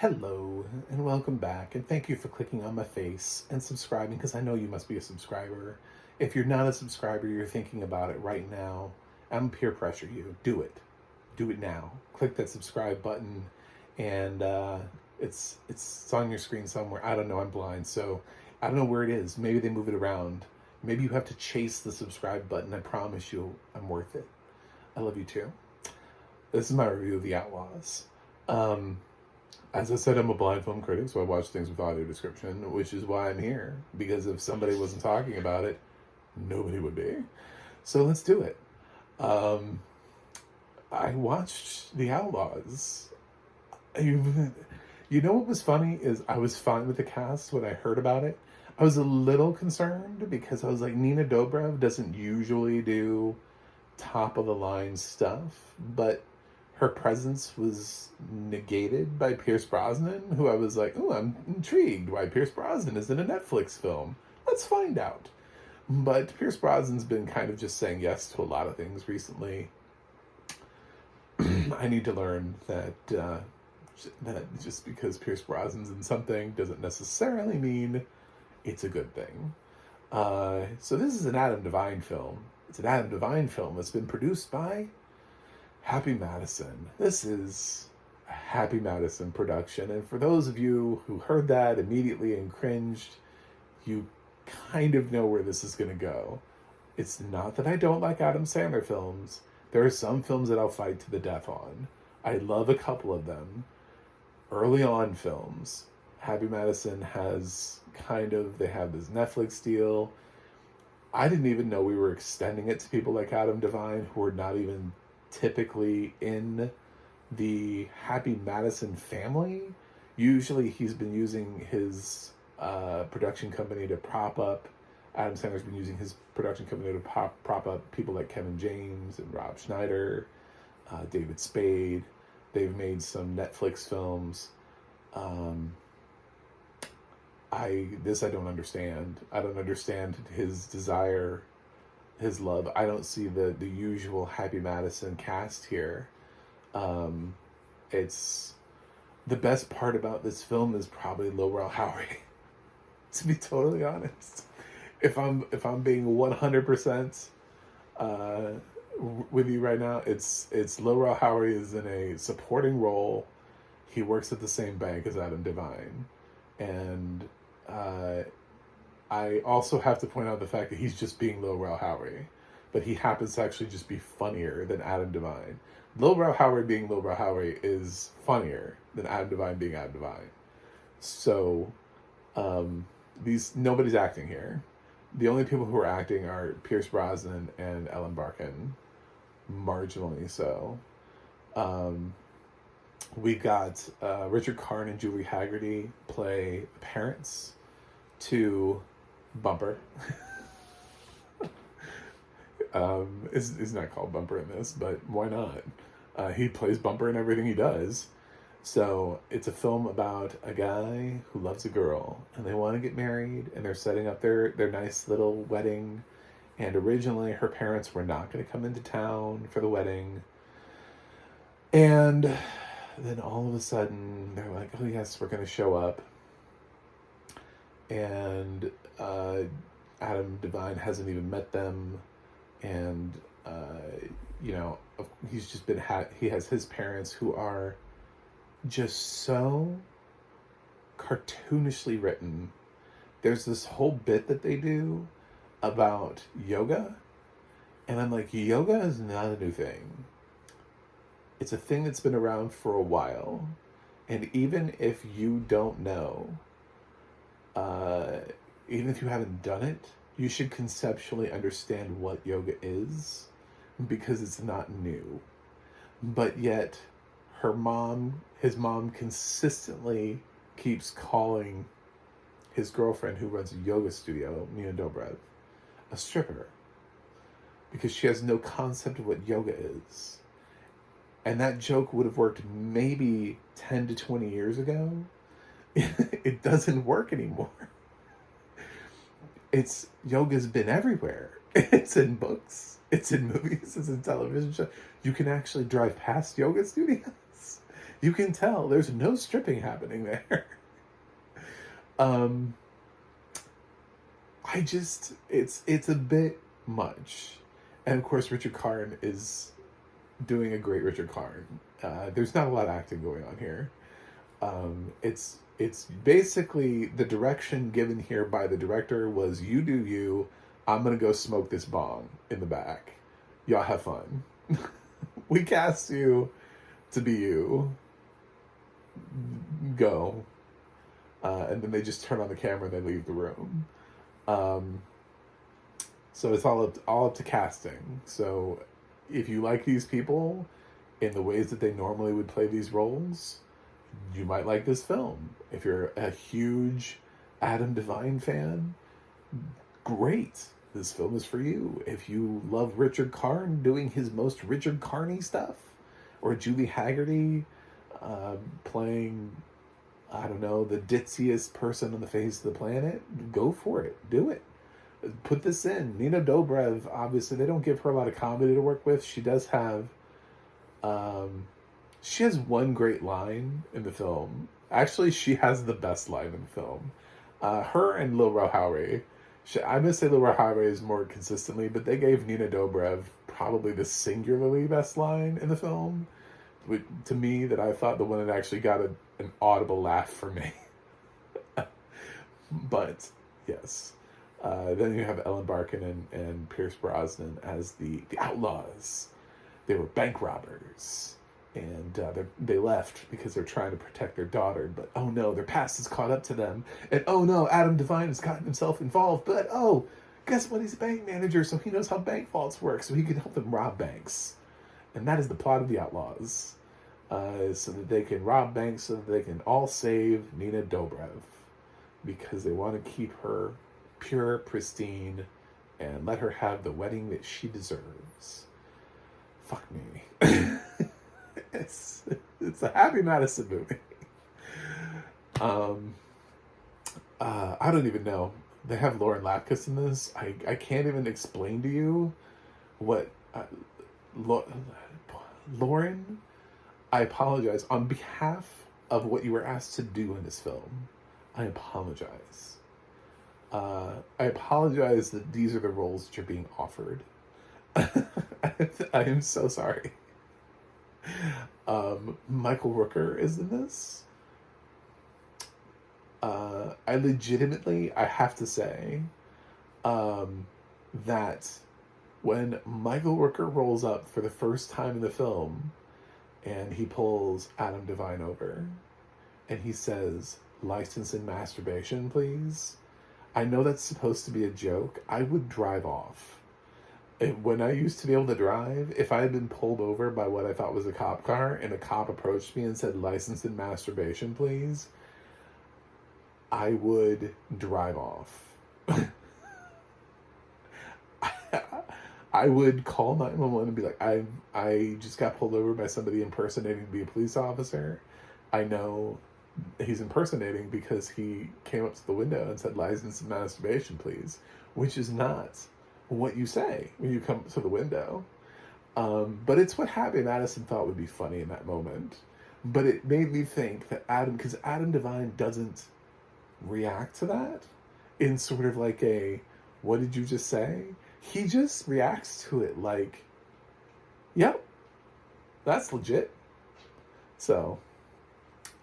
Hello, and welcome back, and thank you for clicking on my face and subscribing because I know you must be a subscriber. If you're not a subscriber, you're thinking about it right now. I'm peer pressure you. Do it. Do it now. Click that subscribe button, and it's on your screen somewhere. I don't know. I'm blind, so I don't know where it is. Maybe they move it around. Maybe you have to chase the subscribe button. I promise you, I'm worth it. I love you too. This is my review of The Outlaws. Um, as I said, I'm a blind film critic, so I watch things with audio description, which is why I'm here. Because if somebody wasn't talking about it, nobody would be. So let's do it. Um, I watched The Outlaws. You know what was funny is I was fine with the cast when I heard about it. I was a little concerned because I was like, Nina Dobrev doesn't usually do top of the line stuff, but her presence was negated by Pierce Brosnan, who I was like, oh, I'm intrigued why Pierce Brosnan is in a Netflix film. Let's find out. But Pierce Brosnan's been kind of just saying yes to a lot of things recently. I need to learn that just because Pierce Brosnan's in something doesn't necessarily mean it's a good thing. So this is an Adam Devine film. It's an Adam Devine film that's been produced by Happy Madison. This is a Happy Madison production. And for those of you who heard that immediately and cringed, you kind of know where this is going to go. It's not that I don't like Adam Sandler films. There are some films that I'll fight to the death on. I love a couple of them. Early on films, Happy Madison has they have this Netflix deal. I didn't even know we were extending it to people like Adam Devine who are not even typically in the Happy Madison family. Usually he's been using his production company to prop up. Adam Sandler's been using his production company to prop up people like Kevin James and Rob Schneider, David Spade. They've made some Netflix films. I don't understand. I don't understand his desire, his love. I don't see the usual Happy Madison cast here. It's the best part about this film is probably Lowell Howery. To be totally honest, if I'm being 100% with you right now, it's Lowell Howery is in a supporting role. He works at the same bank as Adam Devine, and I also have to point out the fact that he's just being Lowell Howery, but he happens to actually just be funnier than Adam Devine. Lowell Howery being Lowell Howery is funnier than Adam Devine being Adam Devine. So, nobody's acting here. The only people who are acting are Pierce Brosnan and Ellen Barkin, marginally so. We got Richard Karn and Julie Haggerty play parents to Bumper. Is not called Bumper in this, but why not? He plays Bumper in everything he does. So it's a film about a guy who loves a girl, and they want to get married, and they're setting up their nice little wedding. And originally, her parents were not going to come into town for the wedding. And then all of a sudden, they're like, oh yes, we're going to show up. And Adam Devine hasn't even met them. And, he's just been, he has his parents who are just so cartoonishly written. There's this whole bit that they do about yoga. And I'm like, yoga is not a new thing. It's a thing that's been around for a while. And even if you don't know, even if you haven't done it, you should conceptually understand what yoga is because it's not new. But yet, his mom consistently keeps calling his girlfriend who runs a yoga studio, Nina Dobrev, a stripper because she has no concept of what yoga is. And that joke would have worked maybe 10 to 20 years ago. It doesn't work anymore. Yoga's been everywhere. It's in books, it's in movies, it's in television shows. You can actually drive past yoga studios. You can tell there's no stripping happening there. um, it's a bit much, and of course Richard Karn is doing a great Richard Karn. There's not a lot of acting going on here. It's basically the direction given here by the director was, you do you, I'm gonna go smoke this bong in the back. Y'all have fun. We cast you to be you. Go. And then they just turn on the camera and they leave the room. So it's all up to casting. So if you like these people in the ways that they normally would play these roles, you might like this film. If you're a huge Adam Devine fan, great. This film is for you. If you love Richard Karn doing his most Richard Karny stuff, or Julie Haggerty playing, I don't know, the ditziest person on the face of the planet, go for it. Do it. Put this in. Nina Dobrev, obviously, they don't give her a lot of comedy to work with. She does have... she has one great line in the film. Actually, she has the best line in the film. Her and Lil Rauhauer. I'm going to say Lil Rauhauer is more consistently, but they gave Nina Dobrev probably the singularly best line in the film. To me, that I thought the one that actually got an audible laugh for me. But, yes. Then you have Ellen Barkin and Pierce Brosnan as the Outlaws. They were bank robbers. And they left because they're trying to protect their daughter. But oh no, their past has caught up to them. And oh no, Adam Devine has gotten himself involved. But oh, guess what? He's a bank manager, so he knows how bank vaults work. So he can help them rob banks. And that is the plot of the Outlaws. So that they can rob banks, so that they can all save Nina Dobrev. Because they want to keep her pure, pristine, and let her have the wedding that she deserves. Fuck me. It's a happy Madison movie. I don't even know. They have Lauren Lapkus in this. I can't even explain to you what... Lauren, I apologize. On behalf of what you were asked to do in this film, I apologize. I apologize that these are the roles that you're being offered. I am so sorry. Michael Rooker is in this. I have to say, that when Michael Rooker rolls up for the first time in the film, and he pulls Adam Devine over, and he says, "License and masturbation, please." I know that's supposed to be a joke. I would drive off. When I used to be able to drive, if I had been pulled over by what I thought was a cop car and a cop approached me and said, "License and masturbation, please," I would drive off. I would call 911 and be like, I just got pulled over by somebody impersonating to be a police officer. I know he's impersonating because he came up to the window and said, "License and masturbation, please," which is not what you say when you come to the window. But it's what Happy Madison thought would be funny in that moment. But it made me think that because Adam Devine doesn't react to that in sort of like a, "What did you just say?" He just reacts to it like, "Yep, that's legit." So,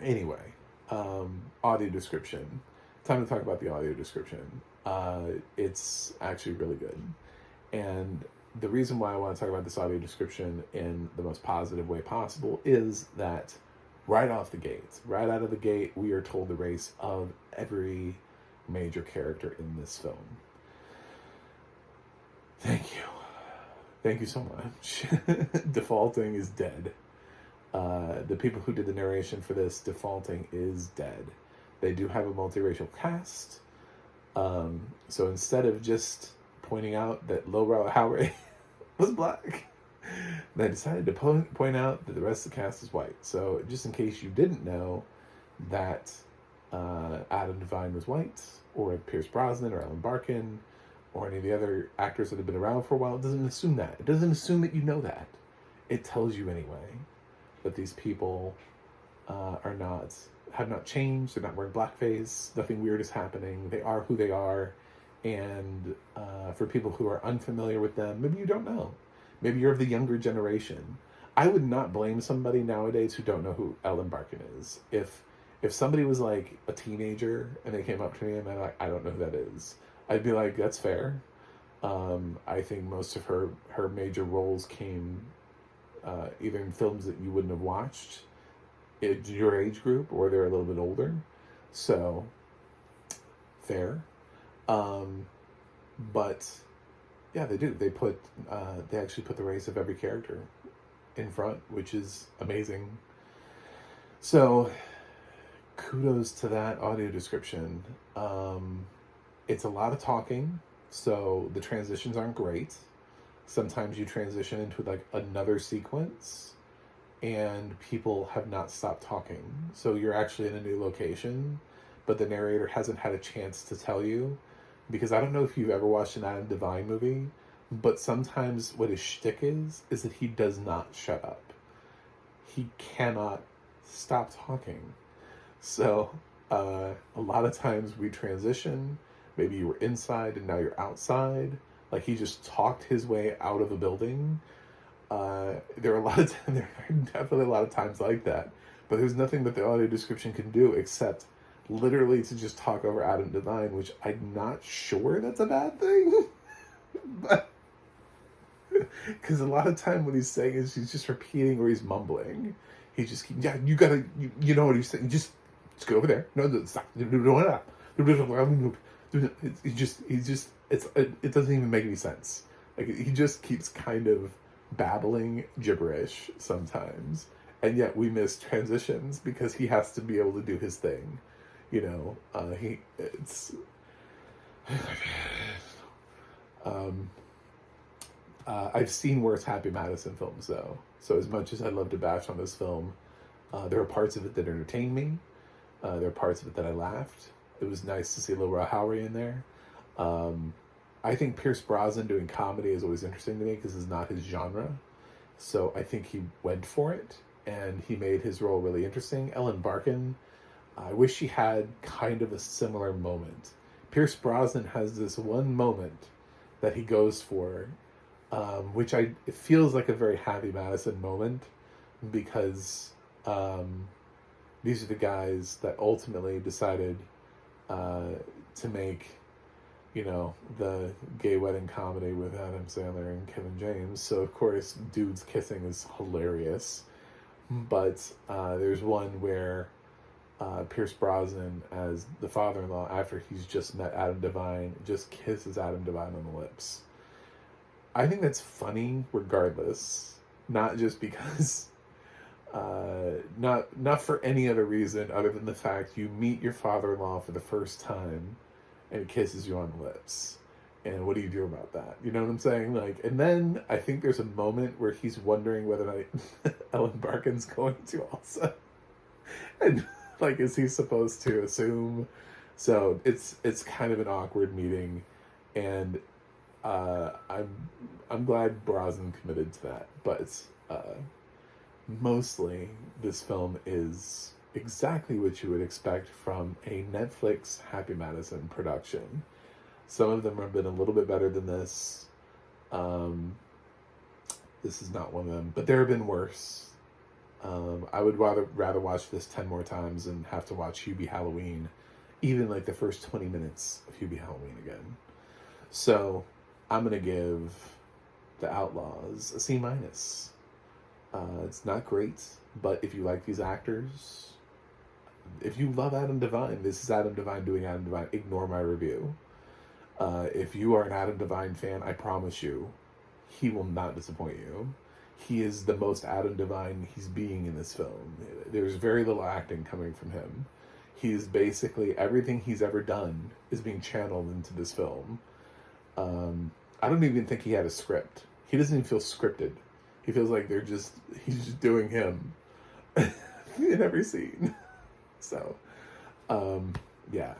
anyway, audio description. Time to talk about the audio description. It's actually really good. And the reason why I want to talk about this audio description in the most positive way possible is that right out of the gate, we are told the race of every major character in this film. Thank you. Thank you so much. Defaulting is dead. The people who did the narration for this, Defaulting is dead. They do have a multiracial cast. So instead of just pointing out that Lil Rauhauer was black, they decided to point out that the rest of the cast is white. So just in case you didn't know that Adam Devine was white, or Pierce Brosnan, or Ellen Barkin, or any of the other actors that have been around for a while, it doesn't assume that. It doesn't assume that you know that. It tells you anyway that these people have not changed. They're not wearing blackface. Nothing weird is happening. They are who they are. And for people who are unfamiliar with them, maybe you don't know. Maybe you're of the younger generation. I would not blame somebody nowadays who don't know who Ellen Barkin is. If somebody was like a teenager and they came up to me and they're like, I don't know who that is, I'd be like, that's fair. I think most of her major roles came either in films that you wouldn't have watched in your age group, or they're a little bit older. So, fair. But yeah, they do. They actually put the race of every character in front, which is amazing. So, kudos to that audio description. It's a lot of talking, so the transitions aren't great. Sometimes you transition into like another sequence and people have not stopped talking. So you're actually in a new location, but the narrator hasn't had a chance to tell you. Because I don't know if you've ever watched an Adam Devine movie, but sometimes what his shtick is that he does not shut up. He cannot stop talking. So a lot of times we transition. Maybe you were inside and now you're outside. Like he just talked his way out of a building. There are definitely a lot of times like that. But there's nothing that the audio description can do except literally to just talk over Adam Devine, which I'm not sure that's a bad thing. But because a lot of time what he's saying is he's just repeating or he's mumbling. He just keeps, yeah, you gotta, you know what he's saying. Just go over there. No, stop. It doesn't even make any sense. Like he just keeps kind of babbling gibberish sometimes, and yet we miss transitions because he has to be able to do his thing. You know, I've seen worse Happy Madison films though. So as much as I love to bash on this film, there are parts of it that entertained me. There are parts of it that I laughed. It was nice to see Laura Howery in there. I think Pierce Brosnan doing comedy is always interesting to me because it's not his genre. So I think he went for it and he made his role really interesting. Ellen Barkin, I wish she had kind of a similar moment. Pierce Brosnan has this one moment that he goes for, which it feels like a very Happy Madison moment because these are the guys that ultimately decided to make, you know, the gay wedding comedy with Adam Sandler and Kevin James. So, of course, dudes kissing is hilarious. But there's one where Pierce Brosnan, as the father-in-law, after he's just met Adam Devine, just kisses Adam Devine on the lips. I think that's funny regardless. Not just because... not for any other reason other than the fact you meet your father-in-law for the first time and he kisses you on the lips. And what do you do about that? You know what I'm saying? Like, and then I think there's a moment where he's wondering whether or not Ellen Barkin's going to also. And like, is he supposed to assume? So it's kind of an awkward meeting, and I'm glad Brosnan committed to that. But mostly this film is exactly what you would expect from a Netflix Happy Madison production. Some of them have been a little bit better than this. This is not one of them, but there have been worse. I would rather watch this 10 more times and have to watch Hubie Halloween, even like the first 20 minutes of Hubie Halloween again. So I'm going to give The Outlaws a C-. It's not great, but if you like these actors, if you love Adam Devine, this is Adam Devine doing Adam Devine. Ignore my review. If you are an Adam Devine fan, I promise you, he will not disappoint you. He is the most Adam Devine he's being in this film. There's very little acting coming from him. He's basically, everything he's ever done is being channeled into this film. I don't even think he had a script. He doesn't even feel scripted. He feels like he's just doing him in every scene. So, yeah,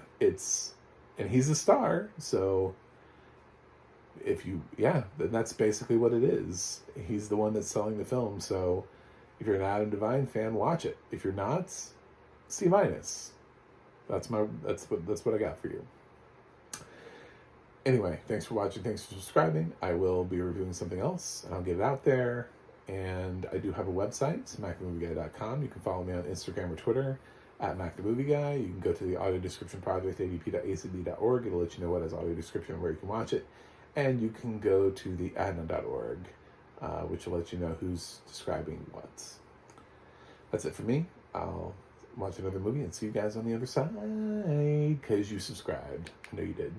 and he's a star, so then that's basically what it is. He's the one that's selling the film, so, If you're an Adam Devine fan, watch it. If you're not, C minus. That's what I got for you. Anyway, thanks for watching. Thanks for subscribing. I will be reviewing something else, and I'll get it out there. And I do have a website, macthemovieguy.com. You can follow me on Instagram or Twitter at macthemovieguy. You can go to the audio description project, adp.acb.org. It'll let you know what is audio description and where you can watch it. And you can go to the ADNA.org, which will let you know who's describing what. That's it for me. I'll watch another movie and see you guys on the other side, because you subscribed. I know you did.